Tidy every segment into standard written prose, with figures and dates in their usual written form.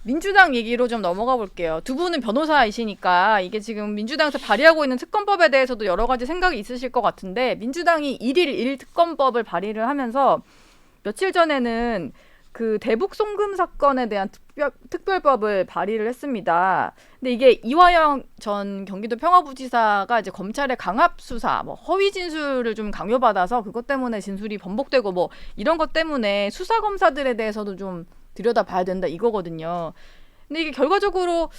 민주당 얘기로 좀 넘어가 볼게요. 두 분은 변호사이시니까 이게 지금 민주당에서 발의하고 있는 특검법에 대해서도 여러 가지 생각이 있으실 것 같은데 민주당이 1일 1특검법을 발의를 하면서 며칠 전에는 그 대북 송금 사건에 대한 특별법을 발의를 했습니다. 근데 이게 이화영 전 경기도 평화부지사가 이제 검찰의 강압 수사, 뭐 허위 진술을 좀 강요받아서 그것 때문에 진술이 번복되고 뭐 이런 것 때문에 수사 검사들에 대해서도 좀 들여다봐야 된다 이거거든요. 근데 이게 결과적으로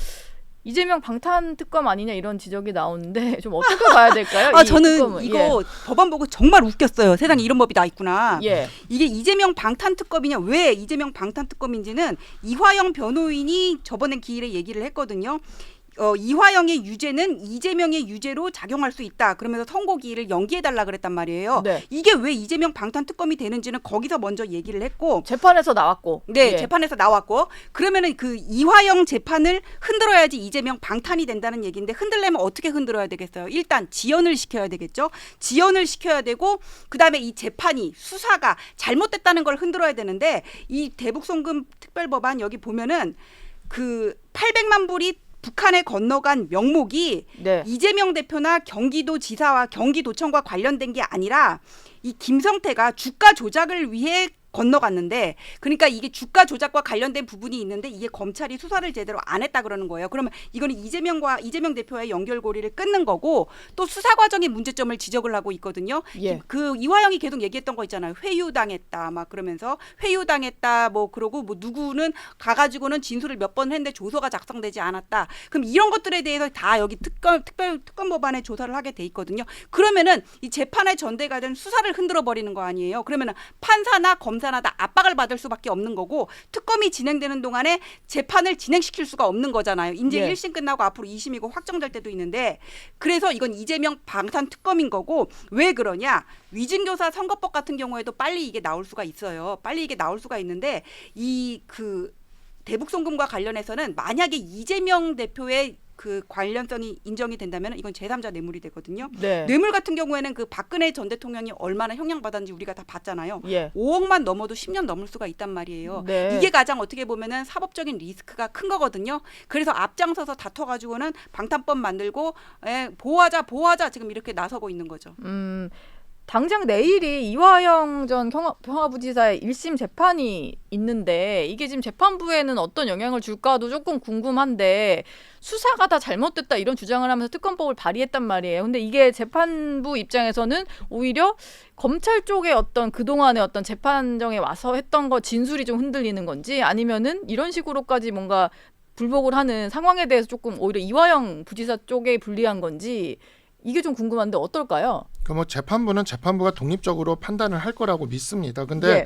이재명 방탄 특검 아니냐 이런 지적이 나오는데 좀 어떻게 봐야 될까요? 이 저는 특검은. 이거 법안 보고 정말 웃겼어요. 세상에 이런 법이 다 있구나. 예. 이게 이재명 방탄 특검이냐, 왜 이재명 방탄 특검인지는 이화영 변호인이 저번에 기일에 얘기를 했거든요. 이화영의 유죄는 이재명의 유죄로 작용할 수 있다. 그러면서 선고기일을 연기해달라 그랬단 말이에요. 네. 이게 왜 이재명 방탄 특검이 되는지는 거기서 먼저 얘기를 했고, 재판에서 나왔고. 네, 예. 재판에서 나왔고, 그러면은 그 이화영 재판을 흔들어야지 이재명 방탄이 된다는 얘기인데, 흔들려면 어떻게 흔들어야 되겠어요? 일단 지연을 시켜야 되겠죠. 지연을 시켜야 되고, 그 다음에 이 재판이 수사가 잘못됐다는 걸 흔들어야 되는데, 이 대북송금 특별법안 여기 보면은 그 800만 불이 북한에 건너간 명목이 네. 이재명 대표나 경기도지사와 경기도청과 관련된 게 아니라 이 김성태가 주가 조작을 위해 건너갔는데, 그러니까 이게 주가 조작과 관련된 부분이 있는데 이게 검찰이 수사를 제대로 안 했다 그러는 거예요. 그러면 이거는 이재명 대표와의 연결고리를 끊는 거고, 또 수사 과정의 문제점을 지적을 하고 있거든요. 예. 그 이화영이 계속 얘기했던 거 있잖아요. 회유당했다 막 그러면서 회유당했다 뭐 그러고 뭐 누구는 가가지고는 진술을 몇 번 했는데 조서가 작성되지 않았다. 그럼 이런 것들에 대해서 다 여기 특검 법안에 조사를 하게 돼 있거든요. 그러면은 이 재판에 전대가 된 수사를 흔들어 버리는 거 아니에요. 그러면은 판사나 검사나 다 압박을 받을 수밖에 없는 거고, 특검이 진행되는 동안에 재판을 진행시킬 수가 없는 거잖아요. 이제 예. 1심 끝나고 앞으로 2심이고 확정될 때도 있는데, 그래서 이건 이재명 방탄 특검인 거고, 왜 그러냐? 위증교사 선거법 같은 경우에도 빨리 이게 나올 수가 있어요. 빨리 이게 나올 수가 있는데, 이 그 대북송금과 관련해서는 만약에 이재명 대표의 그 관련성이 인정이 된다면 이건 제3자 뇌물이 되거든요. 네. 뇌물 같은 경우에는 그 박근혜 전 대통령이 얼마나 형량받았는지 우리가 다 봤잖아요. 예. 5억만 넘어도 10년 넘을 수가 있단 말이에요. 네. 이게 가장 어떻게 보면은 사법적인 리스크가 큰 거거든요. 그래서 앞장서서 다퉈가지고는 방탄법 만들고 보호하자 지금 이렇게 나서고 있는 거죠. 당장 내일이 이화영 전 평화부지사의 1심 재판이 있는데 이게 지금 재판부에는 어떤 영향을 줄까도 조금 궁금한데, 수사가 다 잘못됐다 이런 주장을 하면서 특검법을 발의했단 말이에요. 근데 이게 재판부 입장에서는 오히려 검찰 쪽의 어떤 그동안의 어떤 재판정에 와서 했던 거 진술이 좀 흔들리는 건지, 아니면은 이런 식으로까지 뭔가 불복을 하는 상황에 대해서 조금 오히려 이화영 부지사 쪽에 불리한 건지 이게 좀 궁금한데 어떨까요? 그 뭐 재판부는 재판부가 독립적으로 판단을 할 거라고 믿습니다. 근데 예.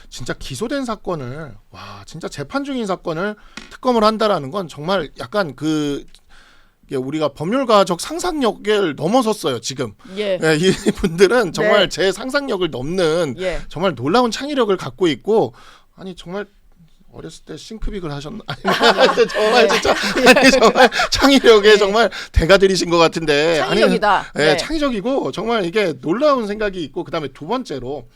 진짜 기소된 사건을 진짜 재판 중인 사건을 특검을 한다라는 건 정말 약간 우리가 법률가적 상상력을 넘어섰어요 지금. 예. 예, 이분들은 정말 네. 제 상상력을 넘는 예. 정말 놀라운 창의력을 갖고 있고, 아니 정말 어렸을 때 싱크빅을 하셨나? 아니, 정말 진짜 아니 정말 창의력에 네. 정말 대가들이신 것 같은데. 창의력이다. 아니, 네. 창의적이고 정말 이게 놀라운 생각이 있고, 그다음에 두 번째로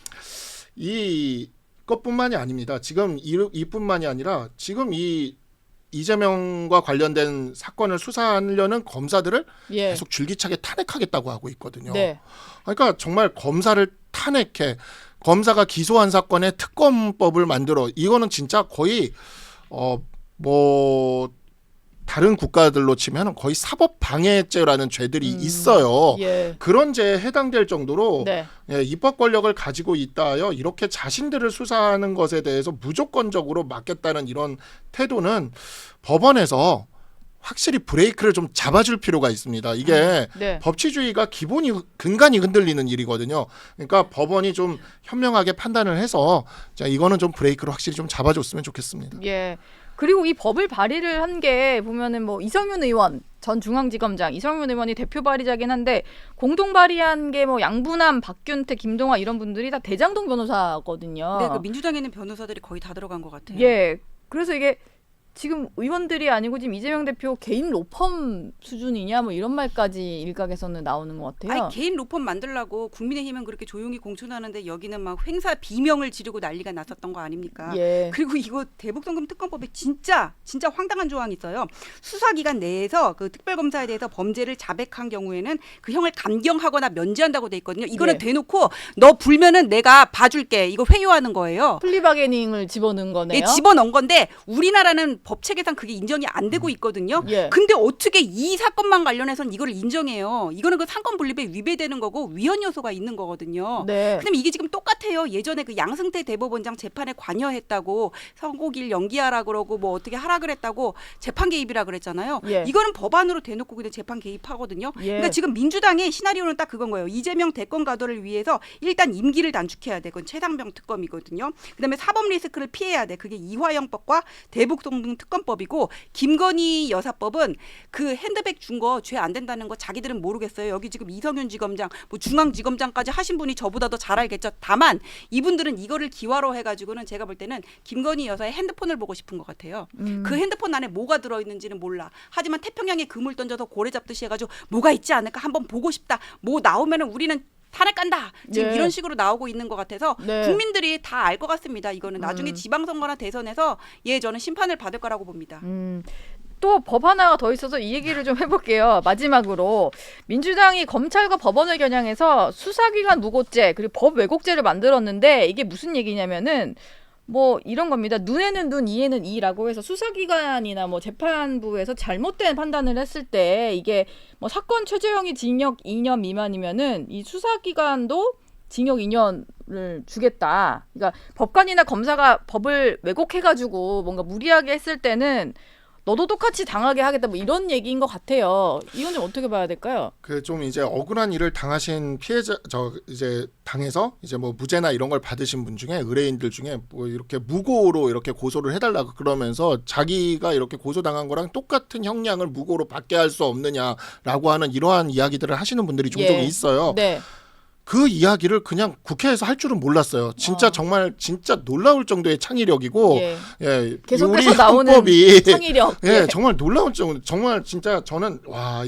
이것뿐만이 아닙니다. 지금 이뿐만이 아니라 지금 이 이재명과 관련된 사건을 수사하려는 검사들을 예. 계속 줄기차게 탄핵하겠다고 하고 있거든요. 네. 그러니까 정말 검사를 탄핵해, 검사가 기소한 사건에 특검법을 만들어, 이거는 진짜 거의 다른 국가들로 치면 거의 사법방해죄라는 죄들이 있어요. 예. 그런 죄에 해당될 정도로 네. 입법 권력을 가지고 있다여 이렇게 자신들을 수사하는 것에 대해서 무조건적으로 막겠다는 이런 태도는 법원에서 확실히 브레이크를 좀 잡아줄 필요가 있습니다. 이게 네. 법치주의가 근간이 흔들리는 일이거든요. 그러니까 법원이 좀 현명하게 판단을 해서 이거는 좀 브레이크를 확실히 좀 잡아줬으면 좋겠습니다. 예. 그리고 이 법을 발의를 한 게 보면은 뭐 이성윤 의원 전 중앙지검장 이성윤 의원이 대표 발의자긴 한데, 공동 발의한 게 뭐 양분함, 박균태, 김동화 이런 분들이 다 대장동 변호사거든요. 네, 그 민주당에 있는 변호사들이 거의 다 들어간 것 같아요. 예. 그래서 이게 지금 의원들이 아니고 지금 이재명 대표 개인 로펌 수준이냐 뭐 이런 말까지 일각에서는 나오는 것 같아요. 아니, 개인 로펌 만들라고 국민의힘은 그렇게 조용히 공천하는데 여기는 막 행사 비명을 지르고 난리가 났었던 거 아닙니까? 예. 그리고 이거 대북송금 특검법에 진짜 황당한 조항이 있어요. 수사기관 내에서 그 특별검사에 대해서 범죄를 자백한 경우에는 그 형을 감경하거나 면제한다고 돼 있거든요. 이거는 예. 대놓고 너 불면은 내가 봐줄게. 이거 회유하는 거예요. 플리바게닝을 집어넣은 거네요. 예, 집어넣은 건데 우리나라는 법 체계상 그게 인정이 안 되고 있거든요. 예. 근데 어떻게 이 사건만 관련해서는 이걸 인정해요? 이거는 그 상권 분립에 위배되는 거고 위헌 요소가 있는 거거든요. 네. 그다음에 이게 지금 똑같아요. 예전에 그 양승태 대법원장 재판에 관여했다고 선고일 연기하라 그러고 뭐 어떻게 하라 그랬다고 재판 개입이라 그랬잖아요. 예. 이거는 법안으로 대놓고 그냥 재판 개입하거든요. 예. 그러니까 지금 민주당의 시나리오는 딱 그건 거예요. 이재명 대권 가도를 위해서 일단 임기를 단축해야 돼. 그건 최상병 특검이거든요. 그다음에 사법 리스크를 피해야 돼. 그게 이화영법과 대북송금 특검법이고 김건희 여사법은 그 핸드백 준 거 죄 안 된다는 거 자기들은 모르겠어요. 여기 지금 이성윤 지검장, 뭐 중앙지검장까지 하신 분이 저보다 더 잘 알겠죠. 다만 이분들은 이거를 기화로 해가지고는 제가 볼 때는 김건희 여사의 핸드폰을 보고 싶은 것 같아요. 그 핸드폰 안에 뭐가 들어있는지는 몰라. 하지만 태평양에 그물 던져서 고래 잡듯이 해가지고 뭐가 있지 않을까 한번 보고 싶다. 뭐 나오면은 우리는 탄핵 간다. 지금 네. 이런 식으로 나오고 있는 것 같아서 네. 국민들이 다 알 것 같습니다. 이거는 나중에 지방선거나 대선에서 저는 심판을 받을 거라고 봅니다. 또 법 하나가 더 있어서 이 얘기를 좀 해볼게요. 마지막으로 민주당이 검찰과 법원을 겨냥해서 수사기관 무고죄 그리고 법 왜곡죄를 만들었는데 이게 무슨 얘기냐면은 뭐 이런 겁니다. 눈에는 눈, 이에는 이라고 해서 수사기관이나 뭐 재판부에서 잘못된 판단을 했을 때 이게 뭐 사건 최저형이 징역 2년 미만이면은 이 수사기관도 징역 2년을 주겠다. 그러니까 법관이나 검사가 법을 왜곡해가지고 뭔가 무리하게 했을 때는 너도 똑같이 당하게 하겠다. 뭐 이런 얘기인 것 같아요. 이건 좀 어떻게 봐야 될까요? 그 좀 이제 억울한 일을 당하신 피해자 이제 당해서 이제 뭐 무죄나 이런 걸 받으신 분 중에 의뢰인들 중에 뭐 이렇게 무고로 이렇게 고소를 해달라고 그러면서 자기가 이렇게 고소당한 거랑 똑같은 형량을 무고로 받게 할 수 없느냐라고 하는 이러한 이야기들을 하시는 분들이 종종 예. 있어요. 네. 그 이야기를 그냥 국회에서 할 줄은 몰랐어요. 진짜 정말 진짜 놀라울 정도의 창의력이고 예. 예, 계속해서 우리 나오는 헌법이 창의력. 예, 정말 놀라운 정도. 정말 진짜 저는 와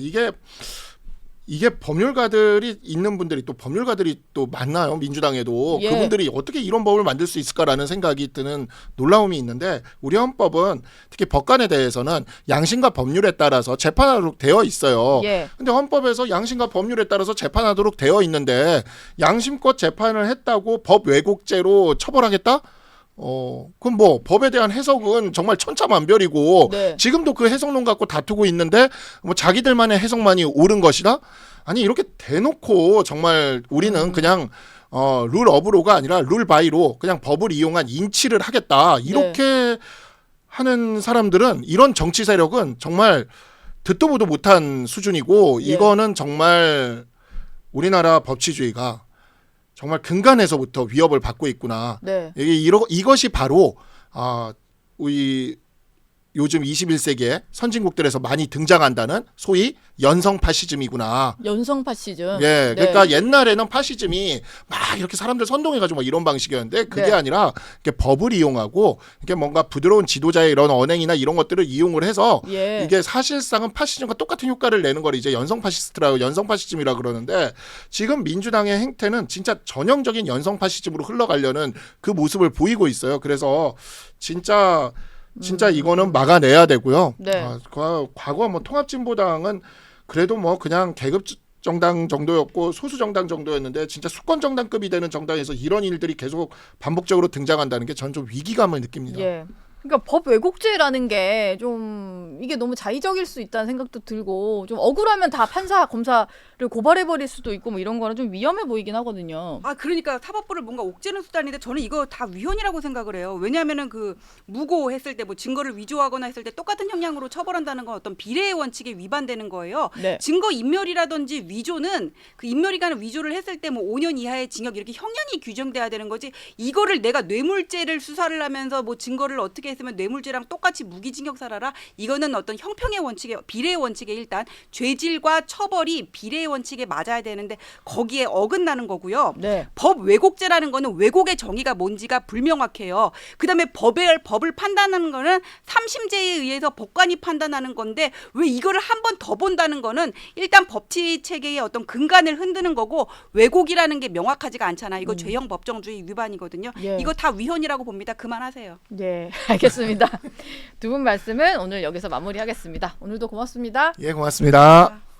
이게 법률가들이 있는 분들이 또 법률가들이 또 많나요 민주당에도 예. 그분들이 어떻게 이런 법을 만들 수 있을까라는 생각이 드는 놀라움이 있는데 우리 헌법은 특히 법관에 대해서는 양심과 법률에 따라서 재판하도록 되어 있어요. 예. 근데 헌법에서 양심과 법률에 따라서 재판하도록 되어 있는데 양심껏 재판을 했다고 법 왜곡죄로 처벌하겠다? 그럼 뭐 법에 대한 해석은 정말 천차만별이고 네. 지금도 그 해석론 갖고 다투고 있는데 뭐 자기들만의 해석만이 옳은 것이다? 아니 이렇게 대놓고 정말 우리는 그냥 룰 업으로가 아니라 룰 바이로 그냥 법을 이용한 인치를 하겠다 이렇게 하는 사람들은 이런 정치 세력은 정말 듣도 보도 못한 수준이고 예. 이거는 정말 우리나라 법치주의가 정말 근간에서부터 위협을 받고 있구나. 네. 이것이 바로 우리 요즘 21세기에 선진국들에서 많이 등장한다는 소위 연성 파시즘이구나. 연성 파시즘. 예, 네. 그러니까 옛날에는 파시즘이 막 이렇게 사람들 선동해가지고 막 이런 방식이었는데 그게 네. 아니라 이렇게 법을 이용하고 이게 뭔가 부드러운 지도자의 이런 언행이나 이런 것들을 이용을 해서 예. 이게 사실상은 파시즘과 똑같은 효과를 내는 걸 이제 연성 파시스트라고 연성 파시즘이라 그러는데 지금 민주당의 행태는 진짜 전형적인 연성 파시즘으로 흘러가려는 그 모습을 보이고 있어요. 그래서 진짜 이거는 막아내야 되고요. 네. 과거 뭐 통합진보당은 그래도 뭐 그냥 계급 정당 정도였고 소수 정당 정도였는데 진짜 수권 정당급이 되는 정당에서 이런 일들이 계속 반복적으로 등장한다는 게 전 좀 위기감을 느낍니다. 예. 그러니까 법 왜곡죄라는 게 좀 이게 너무 자의적일 수 있다는 생각도 들고 좀 억울하면 다 판사 검사를 고발해 버릴 수도 있고 뭐 이런 거는 좀 위험해 보이긴 하거든요. 그러니까 사법부를 뭔가 옥죄는 수단인데 저는 이거 다 위헌이라고 생각을 해요. 왜냐하면은 그 무고했을 때 뭐 증거를 위조하거나 했을 때 똑같은 형량으로 처벌한다는 건 어떤 비례의 원칙에 위반되는 거예요. 네. 증거 인멸이라든지 위조는 그 인멸이가는 위조를 했을 때 뭐 5년 이하의 징역 이렇게 형량이 규정돼야 되는 거지. 이거를 내가 뇌물죄를 수사를 하면서 뭐 증거를 어떻게 했으면 뇌물죄랑 똑같이 무기징역 살아라. 이거는 어떤 형평의 원칙에 비례의 원칙에 일단 죄질과 처벌이 비례의 원칙에 맞아야 되는데 거기에 어긋나는 거고요. 네. 법 왜곡죄라는 거는 왜곡의 정의가 뭔지가 불명확해요. 그다음에 법을 판단하는 거는 3심제에 의해서 법관이 판단하는 건데 왜 이거를 한 번 더 본다는 거는 일단 법치 체계의 어떤 근간을 흔드는 거고 왜곡이라는 게 명확하지가 않잖아. 이거 죄형 법정주의 위반이거든요. 예. 이거 다 위헌이라고 봅니다. 그만하세요. 네, 알겠습니다. 두 분 말씀은 오늘 여기서 마무리하겠습니다. 오늘도 고맙습니다. 예, 고맙습니다.